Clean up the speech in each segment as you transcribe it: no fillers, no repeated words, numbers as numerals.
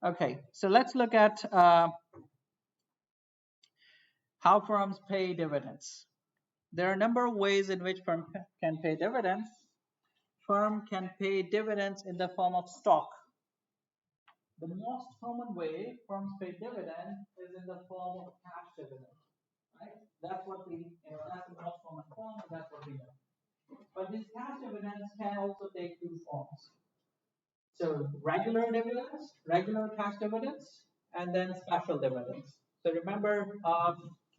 Okay, so let's look at how firms pay dividends. There are a number of ways in which firm can pay dividends. Firm can pay dividends in the form of stock. The most common way firms pay dividends is in the form of cash dividend, right? That's what that's the most common form, and that's what we know. But these cash dividends can also take two forms. So regular dividends, regular cash dividends, and then special dividends. So remember,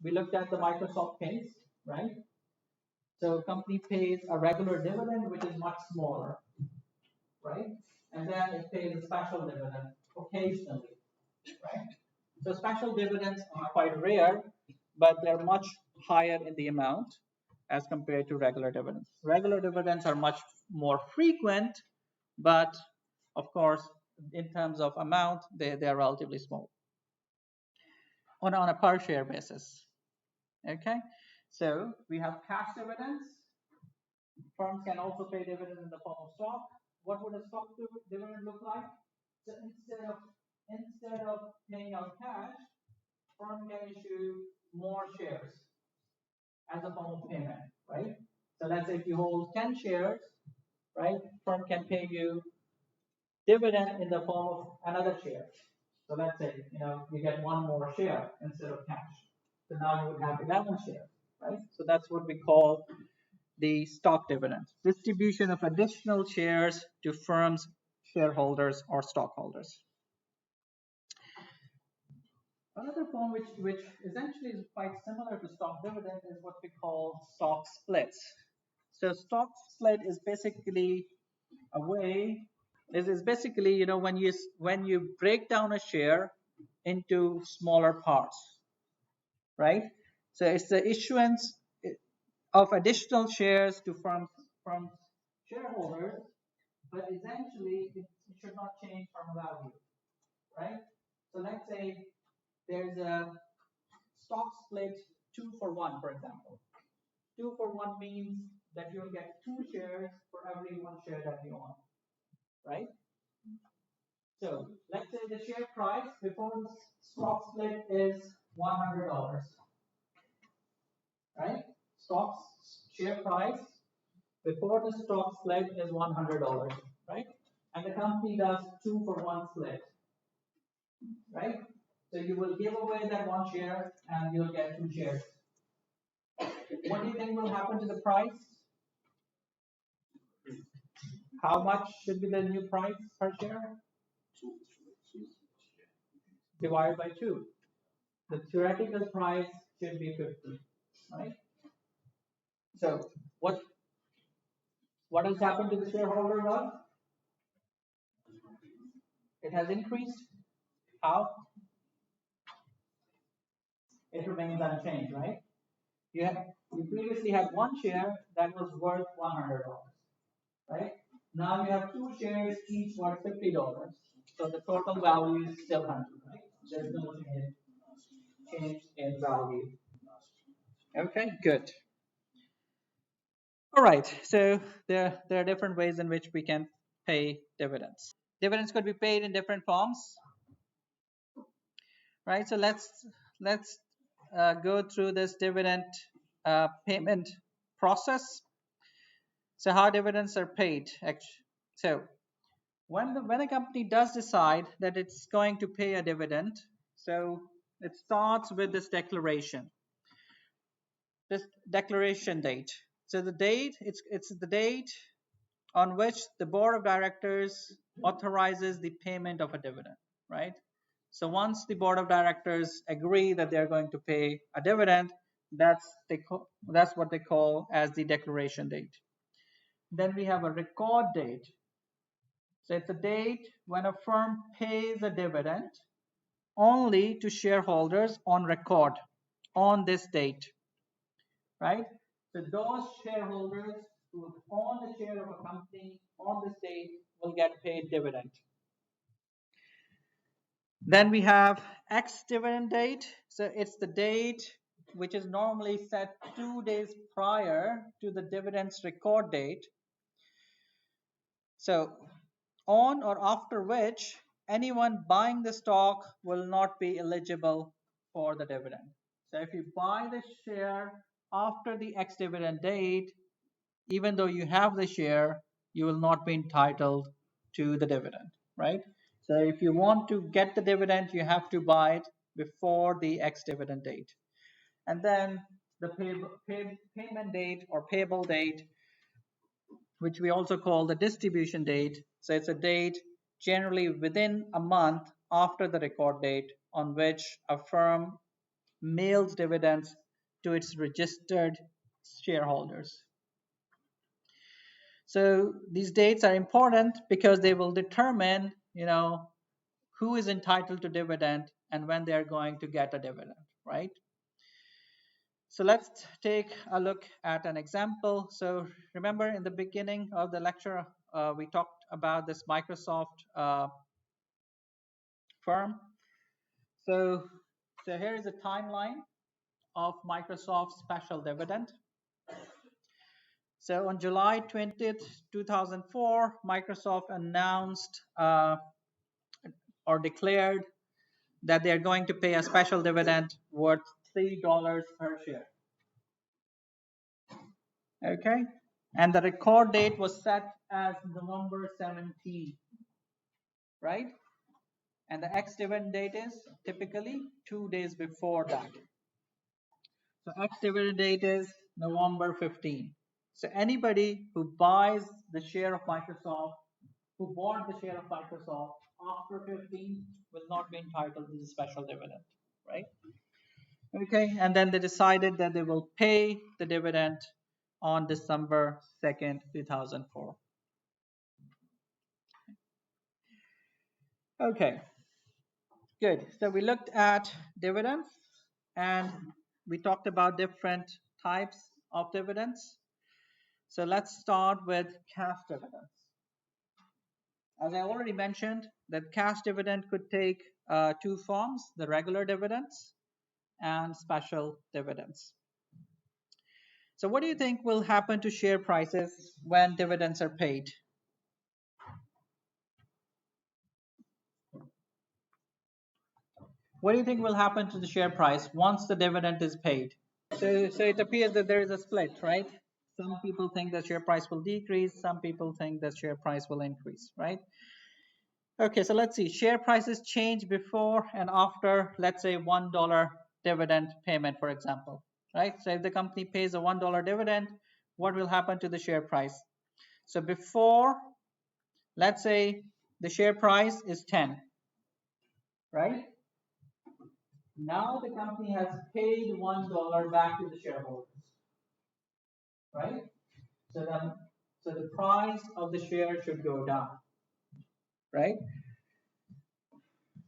we looked at the Microsoft case, right? So company pays a regular dividend, which is much smaller, right? And then it pays a special dividend occasionally, right? So special dividends are quite rare, but they're much higher in the amount as compared to regular dividends. Regular dividends are much more frequent, but of course, in terms of amount, they are relatively small on a per share basis. Okay, so we have cash dividends. Firms can also pay dividends in the form of stock. What would a stock dividend look like? So instead of paying out cash, firm can issue more shares as a form of payment, right? So let's say if you hold 10 shares, right, firm can pay you dividend in the form of another share. So let's say, you get one more share instead of cash. So now you would have 11 shares, right? So that's what we call the stock dividend, distribution of additional shares to firms, shareholders, or stockholders. Another form which essentially is quite similar to stock dividend is what we call stock splits. So stock split is basically a way is basically when you break down a share into smaller parts, right? So it's the issuance of additional shares to firms shareholders, but essentially it should not change firm value, right? So let's say there's a stock split 2-for-1, for example. 2-for-1 means that you'll get 2 shares for every 1 share that you own, right? So let's say the share price before the stock split is $100, right? Stock share price before the stock split is $100, right? And the company does 2-for-1 split, right? So you will give away that 1 share and you'll get 2 shares. What do you think will happen to the price? How much should be the new price per share? Divided by 2. The theoretical price should be 50, right? So what has happened to the shareholder wealth? It has increased. How? It remains unchanged, right? You previously had 1 share that was worth $100, right? Now you have 2 shares, each worth $50. So the total value is still 100, right? There's no change in value. Okay, good. All right, so there are different ways in which we can pay dividends. Dividends could be paid in different forms, right? So let's go through this dividend payment process. So how dividends are paid? So when a company does decide that it's going to pay a dividend, so it starts with this declaration date. So the date, it's the date on which the board of directors authorizes the payment of a dividend, right? So once the board of directors agree that they're going to pay a dividend, that's what they call as the declaration date. Then we have a record date. So it's a date when a firm pays a dividend only to shareholders on record on this date, right? So those shareholders who own the share of a company on this date will get paid dividend. Then we have ex-dividend date. So it's the date which is normally set 2 days prior to the dividend's record date. So on or after which anyone buying the stock will not be eligible for the dividend. So if you buy the share after the ex-dividend date, even though you have the share, you will not be entitled to the dividend, right? So if you want to get the dividend, you have to buy it before the ex-dividend date. And then the payment date or payable date, which we also call the distribution date. So it's a date generally within a month after the record date on which a firm mails dividends to its registered shareholders. So these dates are important because they will determine, who is entitled to dividend and when they are going to get a dividend, right? So let's take a look at an example. So remember in the beginning of the lecture, we talked about this Microsoft firm. So here is a timeline of Microsoft's special dividend. So on July 20th, 2004, Microsoft announced or declared that they are going to pay a special dividend worth $3 per share. Okay, and the record date was set as November 17, right? And the ex-dividend date is typically 2 days before that. So ex-dividend date is November 15. So anybody who buys the share of Microsoft, who bought the share of Microsoft after 15 will not be entitled to the special dividend, right? Okay, and then they decided that they will pay the dividend on December 2nd, 2004. Okay, good. So we looked at dividends and we talked about different types of dividends. So let's start with cash dividends. As I already mentioned, that cash dividend could take two forms, the regular dividends and special dividends. So what do you think will happen to share prices when dividends are paid? What do you think will happen to the share price once the dividend is paid? So it appears that there is a split, right? Some people think that share price will decrease, some people think that share price will increase, right? Okay, so let's see. Share prices change before and after, let's say, $1 dividend payment, for example, right? So if the company pays a $1 dividend, what will happen to the share price? So before, let's say the share price is 10, right? Now the company has paid $1 back to the shareholders, right? So the price of the share should go down, right?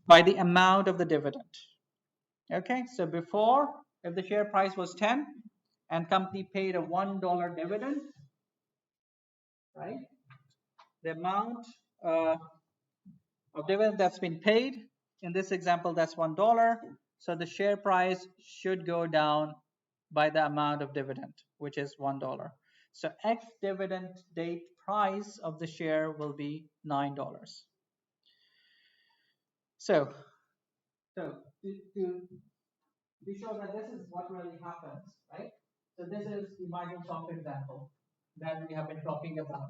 By the amount of the dividend. Okay, so before, if the share price was 10 and company paid a $1 dividend, right? The amount of dividend that's been paid, in this example, that's $1. So the share price should go down by the amount of dividend, which is $1. So ex-dividend date price of the share will be $9. So to be sure that this is what really happens, right? So this is the Microsoft example that we have been talking about.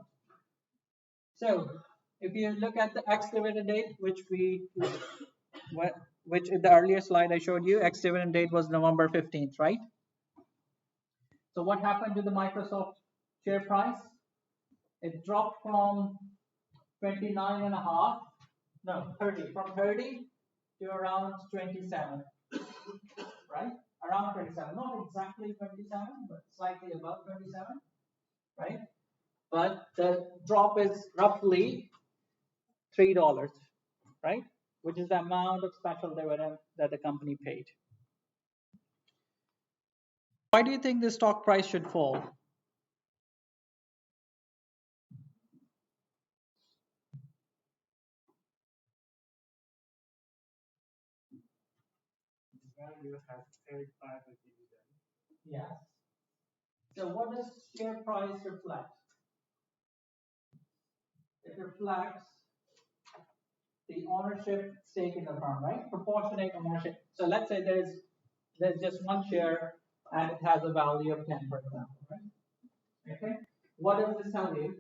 So if you look at the ex-dividend date, which in the earlier slide I showed you, ex-dividend date was November 15th, right? So what happened to the Microsoft share price? It dropped from 29 and a half, no, 30, from 30 to around 27, right? Around 27, not exactly 27, but slightly above 27, right? But the drop is roughly $3, right? Which is the amount of special dividend that the company paid. Why do you think the stock price should fall? Value has paid by the dividend. Yes. So what does share price reflect? It reflects the ownership stake in the firm, right? Proportionate ownership. So let's say there's just one share and it has a value of 10, for example, right? Okay. What does this tell you?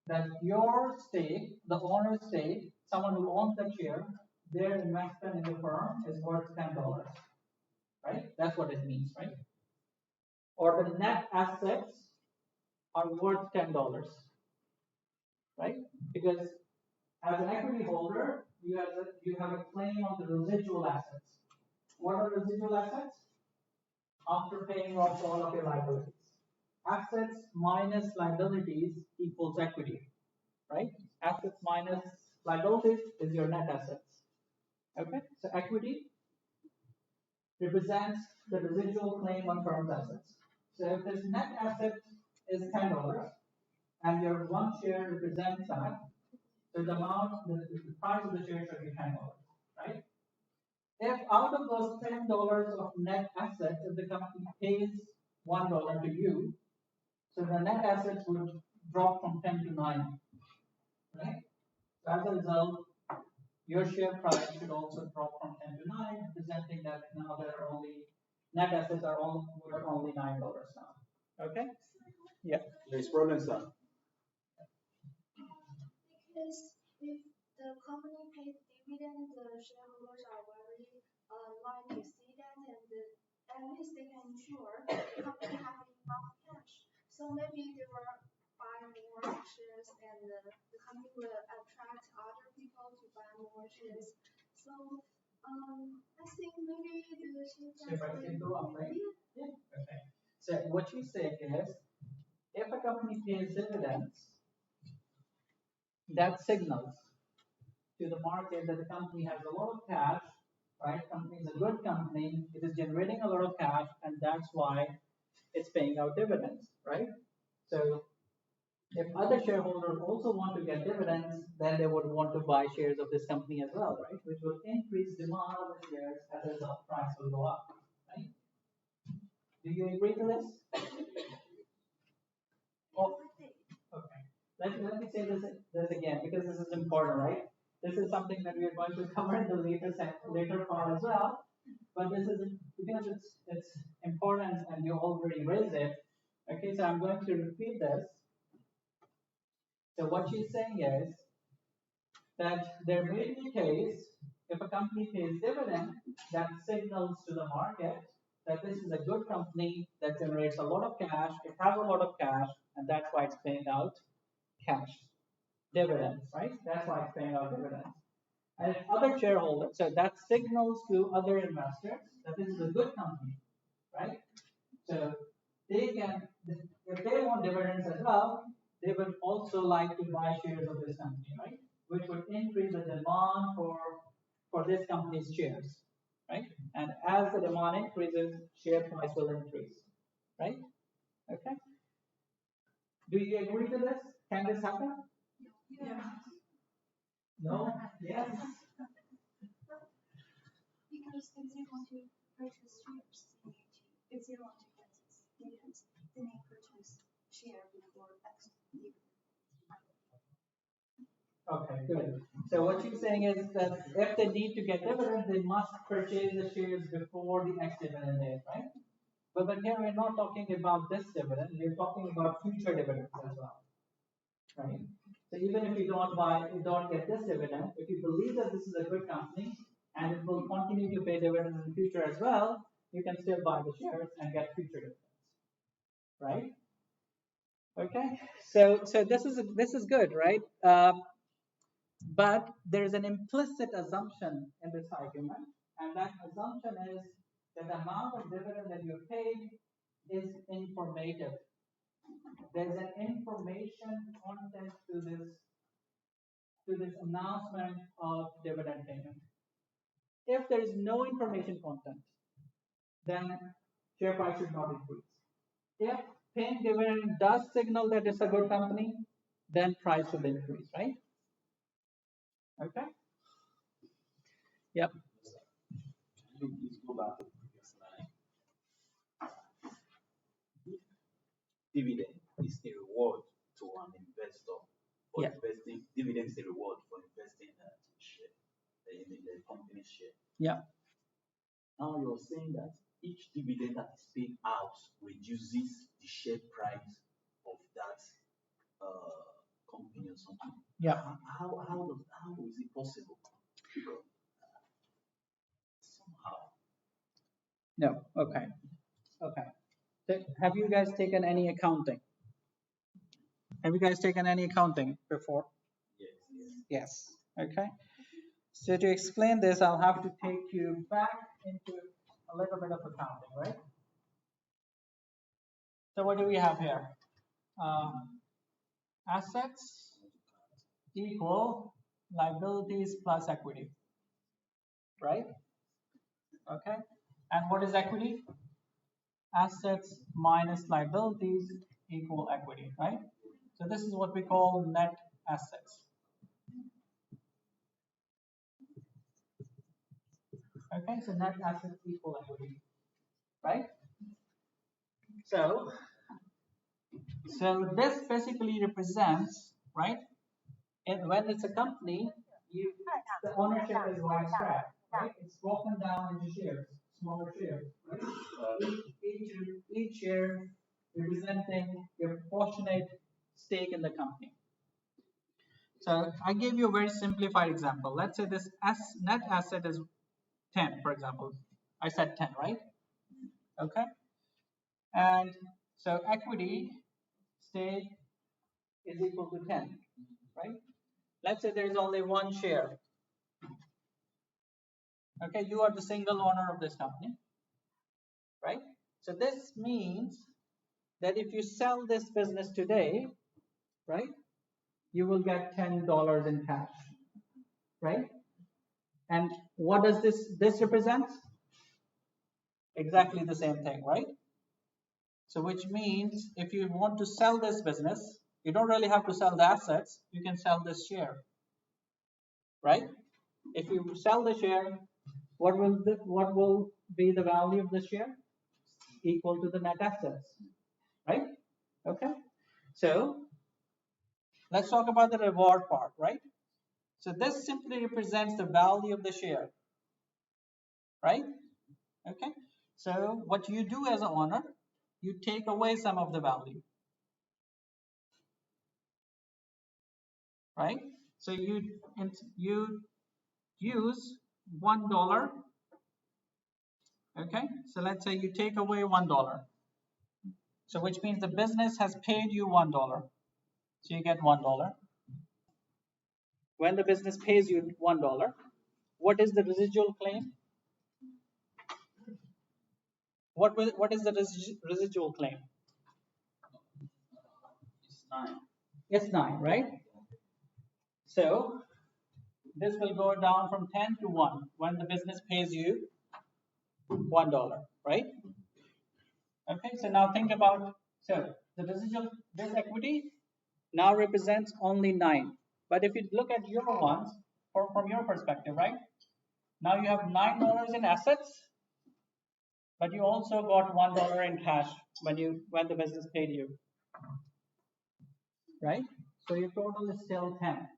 That your stake, the owner's stake, someone who owns the share, their investment in the firm is worth $10, right? That's what it means, right? Or the net assets are worth $10, right? Because as an equity holder, you have a claim on the residual assets. What are residual assets? After paying off all of your liabilities. Assets minus liabilities equals equity, right? Assets minus liabilities is your net assets. Okay, so equity represents the residual claim on firm's assets. So if this net asset is $10 and your one share represents that, so the amount, the price of the share should be $10, right? If out of those $10 of net assets, if the company pays $1 to you, so the net assets would drop from 10 to 9, right? So as a result, your share price should also drop from 10 to 9, representing that now there are only net assets are only $9 now. Okay? Yeah. There's problem, sir. Because if the company pays dividend, the shareholders are very like to see that, and at least they can ensure the company has enough cash. So maybe they will buy more shares, and the company will attract other people to buy more shares. So I think maybe the share price can go up, right? Yeah. Okay. So what you say is, if a company pays dividends, that signals to the market that the company has a lot of cash, right? Company is a good company, it is generating a lot of cash, and that's why it's paying out dividends, right? So if other shareholders also want to get dividends, then they would want to buy shares of this company as well, right? Which will increase demand of the shares as a result, price will go up, right? Do you agree to this? Oh, okay. Let me say this again, because this is important, right? This is something that we are going to cover in the later part as well. But this is because it's important and you already raised it. Okay, so I'm going to repeat this. So what she's saying is that there may be a case if a company pays dividend that signals to the market that this is a good company that generates a lot of cash, it has a lot of cash, and that's why it's paying out cash dividends, right? That's why it's paying out dividends. And if other shareholders, so that signals to other investors that this is a good company, right? So they can, if they want dividends as well, they would also like to buy shares of this company, right? Which would increase the demand for this company's shares, right? And as the demand increases, share price will increase, right? Okay. Do you agree to this? Can this happen? Yeah. No? Yes? Because if they want to purchase shares, if they want to get dividends, they may purchase share before X dividend. Okay, good. So what you're saying is that if they need to get dividends, they must purchase the shares before the next dividend date, right? But then here we're not talking about this dividend, we're talking about future dividends as well, right? So even if you don't get this dividend, if you believe that this is a good company and it will continue to pay dividends in the future as well, you can still buy the shares and get future dividends, right? Okay, so this is good, right? But there is an implicit assumption in this argument, and that assumption is that the amount of dividend that you paid is informative. There's an information content to this announcement of dividend payment. If there is no information content, then share price should not increase. If paying dividend does signal that it's a good company, then price will increase, right? Okay. Yep. Can you please go back to the previous slide? Dividend is a reward to an investor for Yeah. investing. Dividend is a reward for investing share in the company's share. Yeah. Now you're saying that each dividend that is paid out reduces the share price of that company or something. Yeah. How is it possible? Because somehow. No. Okay. Okay. So have you guys taken any accounting? Have you guys taken any accounting before? Yes. Yes. Okay. So to explain this, I'll have to take you back into a little bit of accounting, right? So what do we have here? Assets equal liabilities plus equity, right? Okay. And what is equity? Assets minus liabilities equal equity, right? So this is what we call net assets. Okay, so net assets equal equity, right? So this basically represents, right? And when it's a company, the ownership is widespread, right? It's broken down into shares, smaller shares, right? Each share representing your proportionate stake in the company. So I gave you a very simplified example. Let's say this net asset is 10, for example. I said 10, right? Okay. And so equity stake is equal to 10, right? Let's say there is only one share. Okay, you are the single owner of this company, right? So this means that if you sell this business today, right, you will get $10 in cash, right? And what does this represent? Exactly the same thing, right? So which means if you want to sell this business, you don't really have to sell the assets, you can sell this share, right? If you sell the share, what will be the value of the share? Equal to the net assets, right? Okay. So let's talk about the reward part, right? So this simply represents the value of the share, right? Okay. So what you do as an owner, you take away some of the value, right? So you use $1. Okay. So let's say you take away $1. So which means the business has paid you $1. So you get $1. When the business pays you $1, what is the residual claim? What is the residual claim? It's 9. It's 9, right? So this will go down from 10 to 1 when the business pays you $1, right? Okay, so now think about, so the residual, this equity now represents only 9. But if you look at your ones, from your perspective, right? Now you have $9 in assets, but you also got $1 in cash when the business paid you, right? So your total is still 10.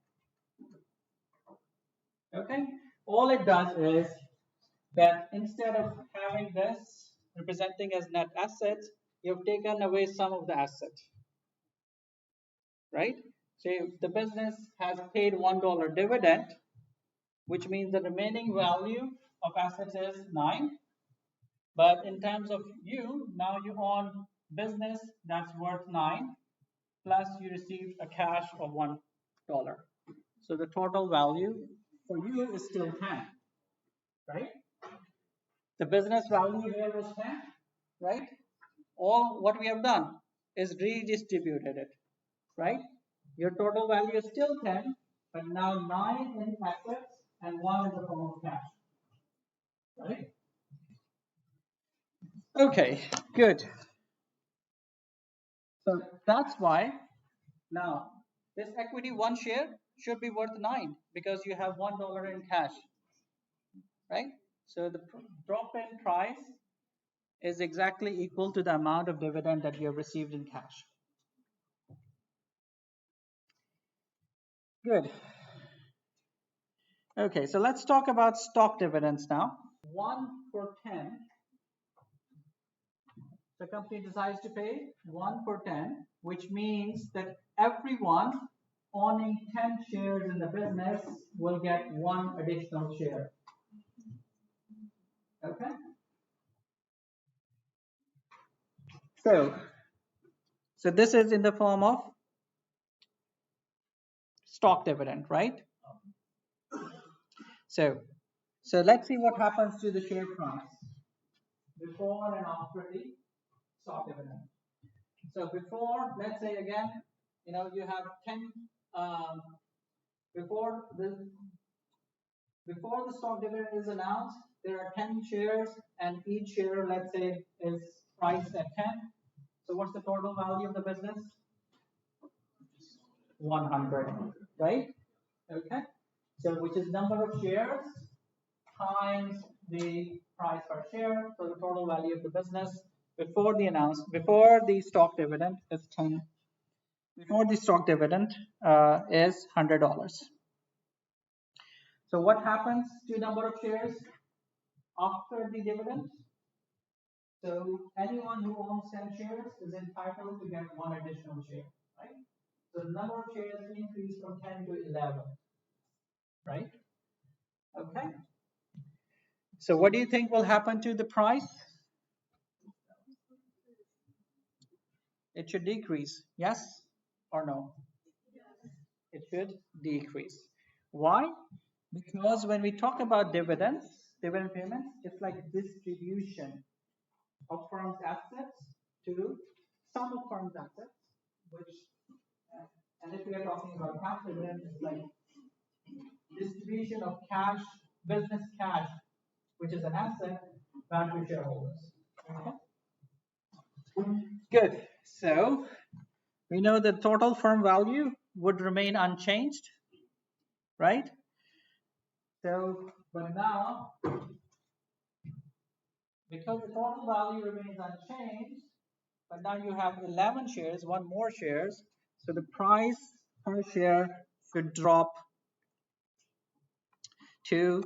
Okay, all it does is that instead of having this representing as net assets, you've taken away some of the assets, right? So if the business has paid $1 dividend, which means the remaining value of assets is 9. But in terms of you, now you own business that's worth 9, plus you received a cash of $1. So the total value for you is still 10, right? The business value here was 10, right? All what we have done is redistributed it, right? Your total value is still 10, but now 9 in assets and 1 in the form of cash, right? Okay, good. So that's why now this equity 1 share should be worth 9 because you have $1 in cash, right? So the drop in price is exactly equal to the amount of dividend that you have received in cash. Good. Okay, so let's talk about stock dividends now. 1 for 10. The company decides to pay 1 for 10, which means that everyone owning 10 shares in the business will get 1 additional share. Okay? So this is in the form of stock dividend, right? So let's see what happens to the share price before and after the stock dividend. So before, let's say again, you have 10 before the stock dividend is announced, there are 10 shares, and each share, let's say, is priced at 10. So what's the total value of the business? 100, right? Okay. So which is number of shares times the price per share. So the total value of the business before the stock dividend is 10. Before the stock dividend is $100. So what happens to number of shares after the dividend? So anyone who owns 10 shares is entitled to get 1 additional share, right? So the number of shares increased from 10 to 11, right? Okay. So what do you think will happen to the price? It should decrease, yes or no? It should decrease. Why? Because when we talk about dividend payments, it's like distribution of firm's assets to some of firm's assets, which, and if we are talking about cash dividend, it's like distribution of cash, business cash, which is an asset, back to shareholders. Okay? Good. So we know the total firm value would remain unchanged, right? So, but now, because the total value remains unchanged, but now you have 11 shares, 1 more shares, so the price per share should drop to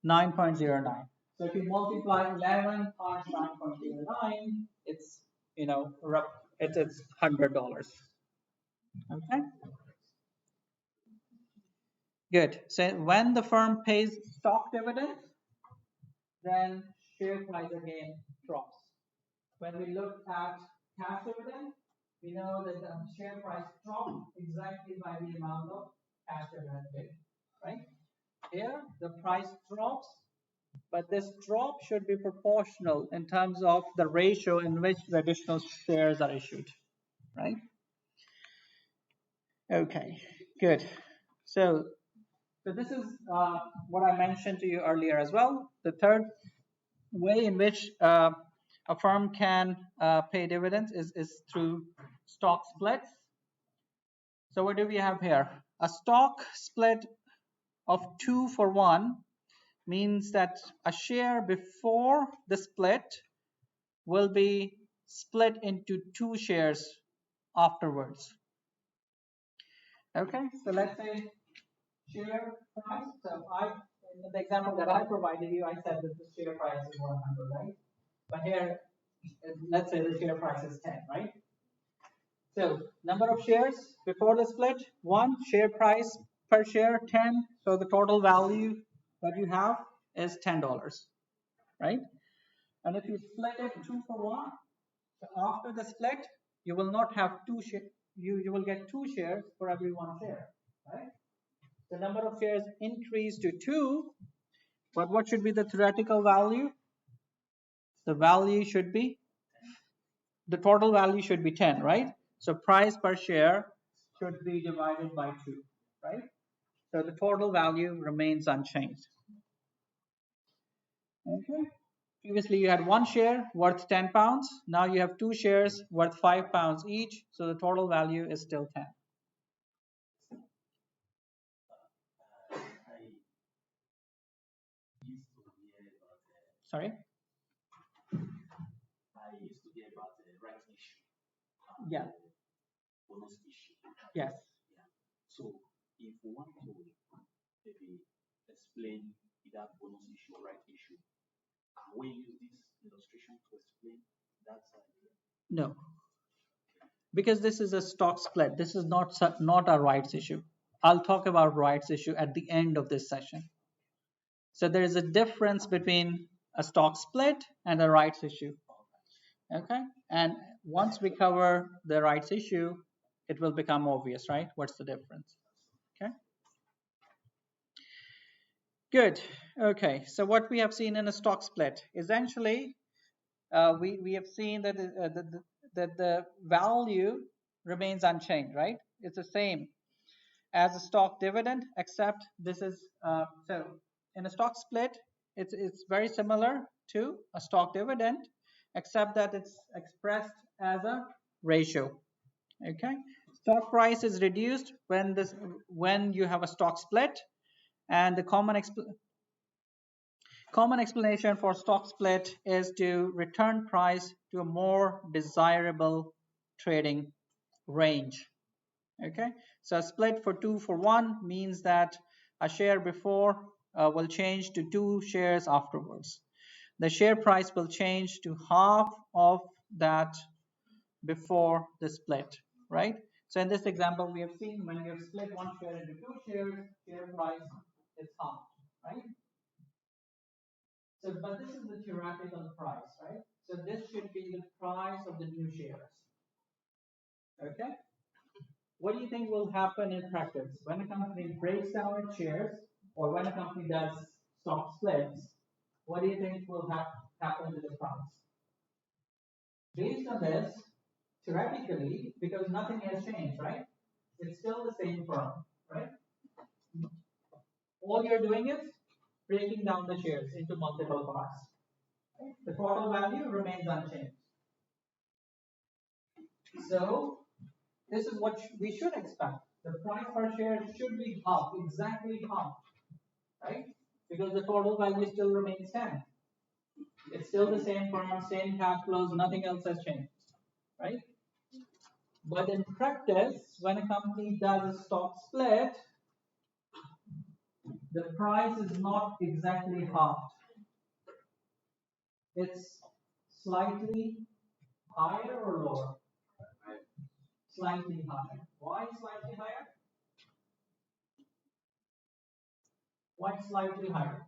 9.09. So if you multiply 11 times 9.09, it's it's $100. Okay. Good. So when the firm pays stock dividend, then share price again drops. When we look at cash dividend, we know that the share price drops exactly by the amount of cash dividend paid, right? Here, the price drops, but this drop should be proportional in terms of the ratio in which the additional shares are issued, right? Okay, good. So this is what I mentioned to you earlier as well. The third way in which a firm can pay dividends is through stock splits. So what do we have here? A stock split of 2 for 1 means that a share before the split will be split into 2 shares afterwards. Okay, so let's say share price. So in the example that I provided you, I said that the share price is 100, right? But here, let's say the share price is 10, right? So number of shares before the split, 1, share price per share 10. So the total value that you have is $10, right? And if you split it 2 for 1, so after the split, you will not have 2 shares. You will get 2 shares for every 1 share, right? The number of shares increased to 2, but what should be the theoretical value? The total value should be 10, right? So price per share should be divided by 2, right? So the total value remains unchanged. Okay. Previously you had 1 share worth £10. Now you have 2 shares worth £5 each. So the total value is still 10. Sorry? I used to hear about the rights issue. Yeah. Bonus issue. Yes. So if we want to maybe explain either bonus issue or right issue, can we use this illustration to explain that idea? No, because this is a stock split. This is not a rights issue. I'll talk about rights issue at the end of this session. So there is a difference between a stock split and a rights issue. Okay, and once we cover the rights issue, it will become obvious, right? What's the difference? Okay, good. Okay, so what we have seen in a stock split, essentially, we have seen that the value remains unchanged, right? It's the same as a stock dividend, except this is so in a stock split, it's very similar to a stock dividend, except that it's expressed as a ratio. Okay, stock price is reduced when you have a stock split, and the common explanation for stock split is to return price to a more desirable trading range. Okay, so a split for 2 for 1 means that a share before will change to 2 shares afterwards. The share price will change to half of that before the split, right? So in this example, we have seen when you have split one share into 2 shares, share price is half, right? So, but this is the theoretical price, right? So this should be the price of the new shares. Okay? What do you think will happen in practice? When a company breaks down its shares, or when a company does stock splits, what do you think will happen to the price? Based on this, theoretically, because nothing has changed, right? It's still the same firm, right? All you're doing is breaking down the shares into multiple parts. Right? The total value remains unchanged. So this is what we should expect. The price per share should be half, exactly half, right? Because the total value still remains 10. It's still the same firm, same cash flows, nothing else has changed, right? But in practice, when a company does a stock split, the price is not exactly half. It's slightly higher or lower? Slightly higher. Why slightly higher? Why slightly higher?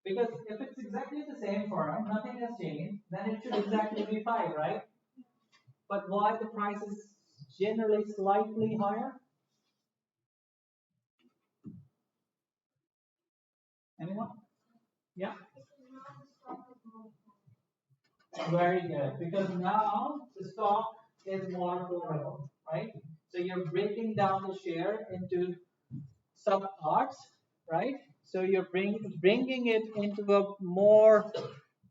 Because if it's exactly the same firm, nothing has changed, then it should exactly be 5, right? But why the price is generally slightly higher? Anyone? Yeah? Very good. Because now the stock is more affordable, right? So you're breaking down the share into sub parts, right? So you're bringing it into a more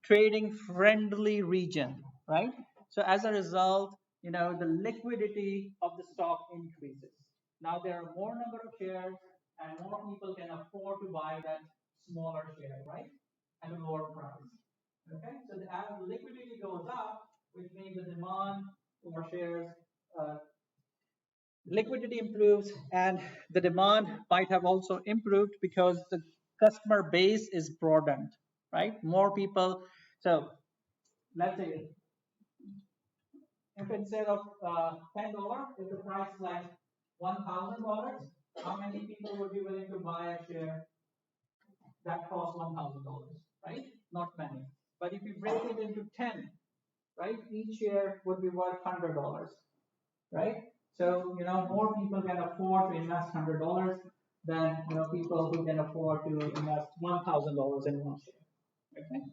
trading friendly region, right? So as a result, the liquidity of the stock increases. Now there are more number of shares and more people can afford to buy that smaller share, right? At a lower price. Okay, so as the liquidity goes up, which means the demand for shares, uh, liquidity improves, and the demand might have also improved because the customer base is broadened, right? More people. So let's say if instead of $10, if the price is like $1,000, how many people would be willing to buy a share that costs $1,000, right? Not many. But if you break it into 10, right, each share would be worth $100, right? So more people can afford to invest $100 than people who can afford to invest $1,000 in one share. Okay.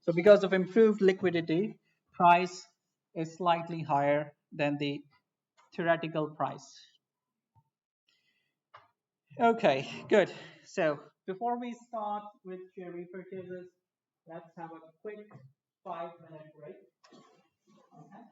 So because of improved liquidity, price is slightly higher than the theoretical price. Okay, good. So before we start with share repurchases, let's have a quick 5-minute break. Okay.